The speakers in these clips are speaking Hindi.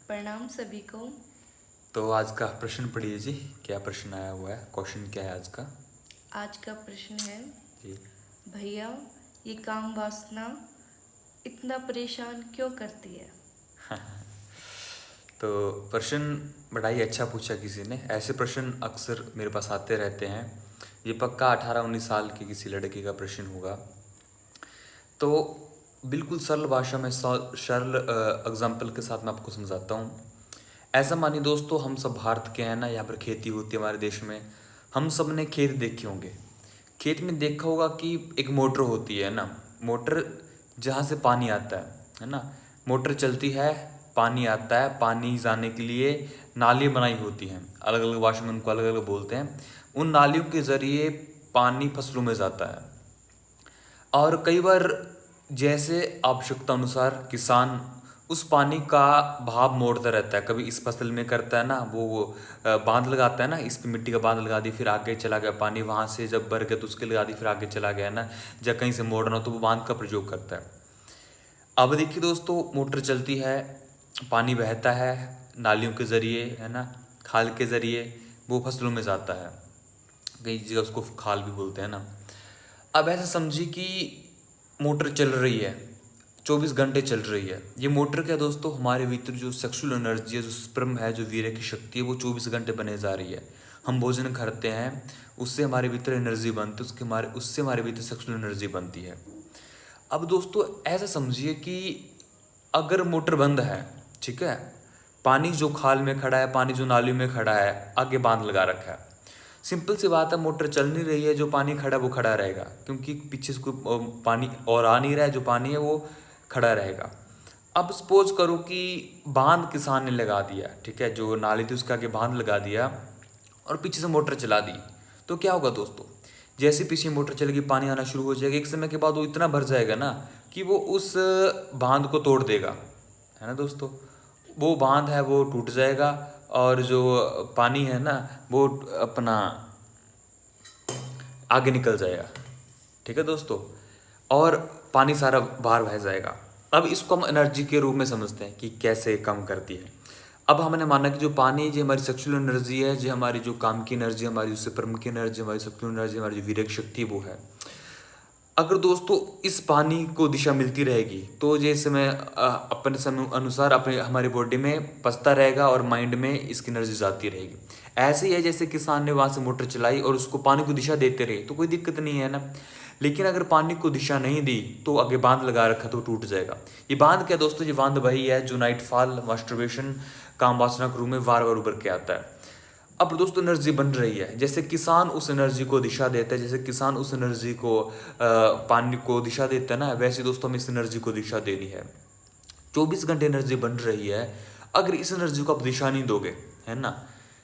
प्रणाम सभी को। तो आज का प्रश्न पढ़िए जी, क्या प्रश्न आया हुआ है, क्वेश्चन क्या है आज का? आज का प्रश्न है, जी। भैया ये काम वासना इतना परेशान क्यों करती है? तो प्रश्न बड़ा ही अच्छा पूछा किसी ने। ऐसे प्रश्न अक्सर मेरे पास आते रहते हैं। ये पक्का 18-19 साल की किसी लड़की का प्रश्न होगा। तो बिल्कुल सरल भाषा में सरल एग्जाम्पल के साथ मैं आपको समझाता हूँ। ऐसा मानिए दोस्तों, हम सब भारत के हैं ना, यहाँ पर खेती होती है हमारे देश में। हम सब ने खेत देखे होंगे। खेत में देखा होगा कि एक मोटर होती है ना, मोटर जहाँ से पानी आता है ना। मोटर चलती है, पानी आता है, पानी जाने के लिए नाली बनाई होती हैं, अलग अलग भाषा में उनको अलग अलग बोलते हैं। उन नालियों के ज़रिए पानी फसलों में जाता है। और कई बार जैसे आवश्यकता अनुसार किसान उस पानी का बहाव मोड़ता रहता है। कभी इस फसल में करता है ना, वो बांध लगाता है ना, इस पे मिट्टी का बांध लगा दी, फिर आगे चला गया पानी, वहाँ से जब भर गया तो उसके लगा दी, फिर आगे चला गया ना। जब कहीं से मोड़ना हो तो वो बांध का प्रयोग करता है। अब देखिए दोस्तों, मोटर चलती है, पानी बहता है नालियों के ज़रिए, है ना, खाल के ज़रिए वो फसलों में जाता है। कई जगह उसको खाल भी बोलते हैं ना। अब ऐसा समझिए कि मोटर चल रही है, 24 घंटे चल रही है। ये मोटर क्या दोस्तों, हमारे भीतर जो सेक्सुअल एनर्जी है, जो स्पर्म है, जो वीर्य की शक्ति है, वो 24 घंटे बने जा रही है। हम भोजन करते हैं, उससे हमारे भीतर एनर्जी बनती है, उससे हमारे भीतर सेक्सुअल एनर्जी बनती है। अब दोस्तों ऐसा समझिए कि अगर मोटर बंद है, ठीक है, पानी जो खाल में खड़ा है, पानी जो नाली में खड़ा है, आगे बांध लगा रखा है। सिंपल सी बात है, मोटर चल नहीं रही है, जो पानी खड़ा है वो खड़ा रहेगा, क्योंकि पीछे से कोई पानी और आ नहीं रहा है, जो पानी है वो खड़ा रहेगा। अब सपोज करो कि बांध किसान ने लगा दिया, ठीक है, जो नाली थी उसके आगे बांध लगा दिया और पीछे से मोटर चला दी। तो क्या होगा दोस्तों, जैसे पीछे मोटर चलेगी पानी आना शुरू हो जाएगा। एक समय के बाद वो इतना भर जाएगा ना कि वो उस बांध को तोड़ देगा, है ना दोस्तों। वो बांध है वो टूट जाएगा और जो पानी है ना वो अपना आगे निकल जाएगा, ठीक है दोस्तों, और पानी सारा बाहर बह जाएगा। अब इसको हम एनर्जी के रूप में समझते हैं कि कैसे कम करती है। अब हमने माना कि जो पानी, जो हमारी सेक्सुअल एनर्जी है, जो हमारी जो काम की एनर्जी, हमारी जो स्पर्म की एनर्जी, हमारी सेक्सुअल एनर्जी, हमारी जो वीर्य शक्ति वो है, अगर दोस्तों इस पानी को दिशा मिलती रहेगी तो जैसे मैं अपने समय अनुसार अपने हमारी बॉडी में पसता रहेगा और माइंड में इसकी एनर्जी जाती रहेगी। ऐसे ही है जैसे किसान ने वहाँ से मोटर चलाई और उसको पानी को दिशा देते रहे तो कोई दिक्कत नहीं है ना। लेकिन अगर पानी को दिशा नहीं दी तो आगे बांध लगा रखा तो टूट जाएगा। ये बांध क्या दोस्तों, ये बांध वही है जो नाइटफॉल, मास्टरबेशन, काम वासना के रूप में वार वार उभर के आता है। अब दोस्तों एनर्जी बन रही है, जैसे किसान उस एनर्जी को दिशा देता है, जैसे किसान उस एनर्जी को पानी को दिशा देता है ना, वैसे दोस्तों हमें इस एनर्जी को दिशा देनी है। 24 घंटे एनर्जी बन रही है, अगर इस एनर्जी को आप दिशा नहीं दोगे, है ना।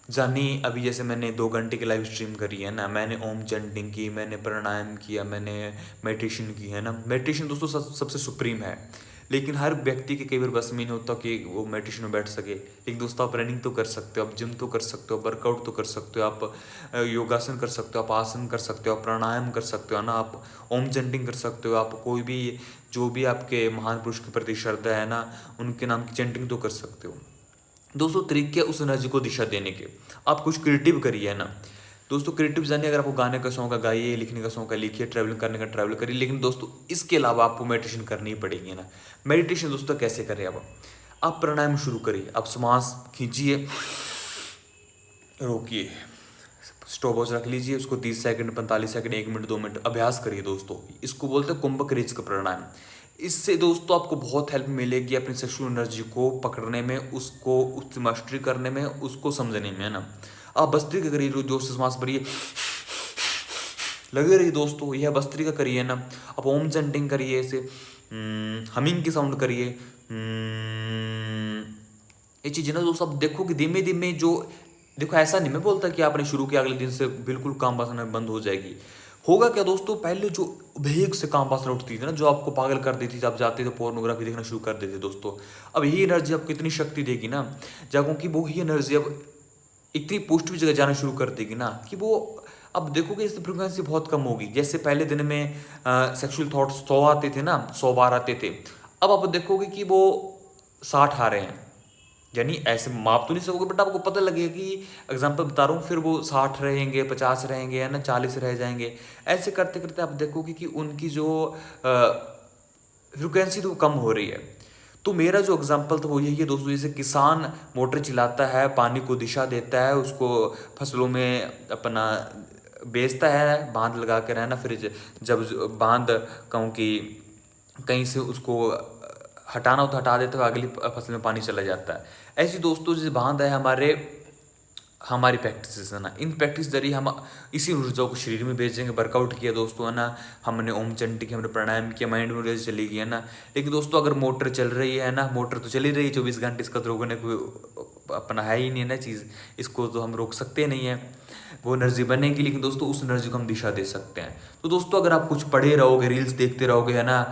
जानी अभी जैसे मैंने 2 घंटे की लाइव स्ट्रीम करी है ना, मैंने ओम चैंटिंग की, मैंने प्राणायाम किया, मैंने मेडिटेशन की, है ना। मेडिटेशन दोस्तों सबसे सुप्रीम है, लेकिन हर व्यक्ति के कई बार बस में नहीं होता कि वो मेडिटेशन में बैठ सके। एक दोस्तों आप रनिंग तो कर सकते हो, आप जिम तो कर सकते हो, वर्कआउट तो कर सकते हो, आप योगासन कर सकते हो, आप आसन कर सकते हो, आप प्राणायाम कर सकते हो ना, आप ओम चैंटिंग कर सकते हो, आप कोई भी जो भी आपके महान पुरुष के प्रति श्रद्धा है ना, उनके नाम की चैंटिंग तो कर सकते हो। दोस्तों तरीके उस एनर्जी को दिशा देने के, आप कुछ क्रिएटिव करिए ना दोस्तों। क्रिएटिव जानिए, अगर आपको गाने का शौक है गाइए, लिखने का शौक है लिखिए, ट्रैवलिंग करने का ट्रैवल करिए। लेकिन दोस्तों इसके अलावा आपको मेडिटेशन करनी ही पड़ेगी ना। मेडिटेशन दोस्तों कैसे करें, अब आप प्राणायाम शुरू करिए, आप सांस खींचिए, रोकिए, स्टॉप वॉच रख लीजिए, उसको 30 सेकंड, 45 सेकंड, 1 मिनट, 2 मिनट अभ्यास करिए दोस्तों। इसको बोलते हैं कुंभक रेच का प्राणायाम। इससे दोस्तों आपको बहुत हेल्प मिलेगी अपनी सेक्सुअल एनर्जी को पकड़ने में, उसको उसकी मास्टरी करने में, उसको समझने में, है ना। आप भस्त्रिका करिए, जोश से सांस भरिए, लगे रहिए दोस्तों, यह भस्त्रिका करिए ना। आप ओम चैंटिंग करिए, ऐसे हमिंग की साउंड करिए, ये चीज़ ना दोस्तों आप देखो कि धीमे धीमे जो, देखो ऐसा नहीं मैं बोलता कि आपने शुरू किया अगले दिन से बिल्कुल काम वासना बंद हो जाएगी। होगा क्या दोस्तों, पहले जो वेग से काम वासना उठती थी ना, जो आपको पागल कर देती थी, आप जाते थे पोर्नोग्राफी देखना शुरू कर देते दोस्तों। अब यही एनर्जी आपको इतनी शक्ति देगी ना, जागो कि वो ही एनर्जी अब इतनी पॉजिटिव जगह जाना शुरू कर देगी ना कि वो, अब देखोगे इसकी फ्रिक्वेंसी बहुत कम होगी। जैसे पहले दिन में सेक्सुअल थॉट्स 100 आते थे ना, 100 बार आते थे, अब आप देखोगे कि वो 60 आ रहे हैं, यानी ऐसे माप तो नहीं सकोगे, बट आपको पता लगेगा कि एग्जाम्पल बता रहा हूँ, फिर वो 60 रहेंगे, 50 रहेंगे, है ना, 40 रह जाएंगे। ऐसे करते करते आप देखोगे कि उनकी जो फ्रिक्वेंसी तो कम हो रही है। तो मेरा जो एग्जाम्पल था वो यही है दोस्तों, जैसे किसान मोटर चलाता है, पानी को दिशा देता है, उसको फसलों में अपना बेचता है बांध लगा कर, है ना, फिर जब बांध कहूँ कि कहीं से उसको हटाना हो तो हटा देता है, अगली फसल में पानी चला जाता है। ऐसी दोस्तों जैसे बांध है हमारी प्रैक्टिस है ना, इन प्रैक्टिस जरिए हम इसी ऊर्जा को शरीर में भेजेंगे। वर्कआउट किया दोस्तों, है ना, हमने ओम चंडी की, हमने प्राणायाम किया, माइंड में ऊर्जा चली गई, है ना। लेकिन दोस्तों अगर मोटर चल रही है ना, मोटर तो चली रही है 24 घंटे, इसका तो रोकने को अपना है ही नहीं है ना चीज़, इसको तो हम रोक सकते नहीं है, वो एनर्जी बनेगी। लेकिन दोस्तों उस एनर्जी को हम दिशा दे सकते हैं। तो दोस्तों अगर आप कुछ पढ़े रहोगे, रील्स देखते रहोगे, है ना,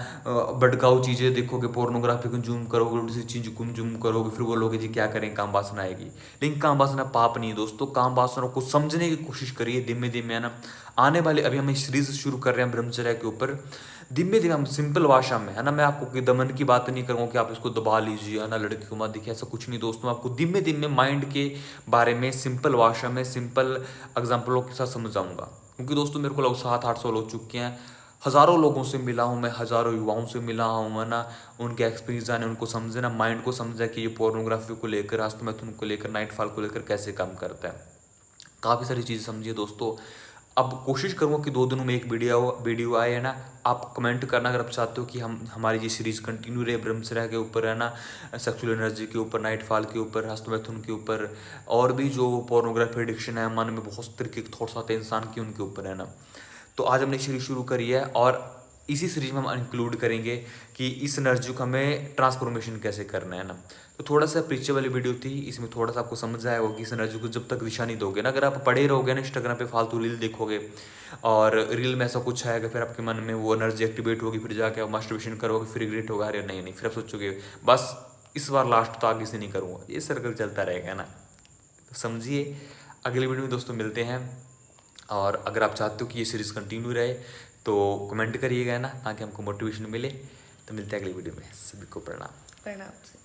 भड़काऊ चीज़ें देखोगे, पोर्नोग्राफी को जूम करोगे, उल्टी चीज़ को जूम करोगे, फिर बोलोगे जी क्या करें, काम वासना आएगी। लेकिन काम वासना पाप नहीं है दोस्तों, काम वासना को समझने की कोशिश करिए धीमे धीमे, है ना। आने वाले अभी हम इस सीरीज शुरू कर रहे हैं ब्रह्मचर्य के ऊपर, धीमे धीमे हम सिंपल भाषा में, है ना, मैं आपको कोई दमन की बात नहीं करूँगा कि आप इसको दबा लीजिए, है ना, लड़की को मत दिखिए, ऐसा कुछ नहीं दोस्तों। मैं आपको धीमे धीमे माइंड के बारे में सिंपल भाषा में, सिंपल एग्जाम्पलों के साथ समझाऊंगा। क्योंकि दोस्तों मेरे को लोग 700-800 लोग चुके हैं, हज़ारों लोगों से मिला हूँ मैं, हज़ारों युवाओं से मिला हूँ, है ना, उनके एक्सपीरियंस जाने, उनको समझे ना, माइंड को समझा कि ये पोर्नोग्राफी को लेकर, हस्तमैथुन को लेकर, नाइटफॉल को लेकर कैसे काम करता है। काफ़ी सारी चीज़ें समझिए दोस्तों। अब कोशिश करूँगा कि 2 दिनों में एक वीडियो आए, है ना। आप कमेंट करना अगर आप चाहते हो कि हमारी ये सीरीज़ कंटिन्यू रहे ब्रह्मचर्य के ऊपर, है ना, सेक्सुअल एनर्जी के ऊपर, नाइटफॉल के ऊपर, हस्तमैथुन के ऊपर, और भी जो पोर्नोग्राफी एडिक्शन है, मन में बहुत तरह के थॉट्स आते हैं इंसान के, उनके ऊपर, है ना। तो आज हमने सीरीज शुरू करी है, और इसी सीरीज में हम इंक्लूड करेंगे कि इस एनर्जी को हमें ट्रांसफॉर्मेशन कैसे करना है ना। तो थोड़ा सा पीछे वाली वीडियो थी, इसमें थोड़ा सा आपको समझ आया होगा कि इस एनर्जी को जब तक दिशा नहीं दोगे ना, अगर आप पड़े रहोगे ना इंस्टाग्राम पे फालतू रील देखोगे, और रील में ऐसा कुछ आएगा, फिर आपके मन में वो एनर्जी एक्टिवेट होगी, फिर जाके आप मास्टरबेशन करोगे, फिर रिग्रेट होगा, अरे नहीं नहीं, फिर आप सोचोगे बस इस बार लास्ट तो आगे से नहीं करूँगा, ये सर्कल चलता रहेगा ना। तो समझिए, अगली वीडियो में दोस्तों मिलते हैं। और अगर आप चाहते हो कि ये सीरीज़ कंटिन्यू रहे तो कमेंट करिएगा ना, ताकि हमको मोटिवेशन मिले। तो मिलते हैं अगली वीडियो में, सभी को प्रणाम। प्रणाम।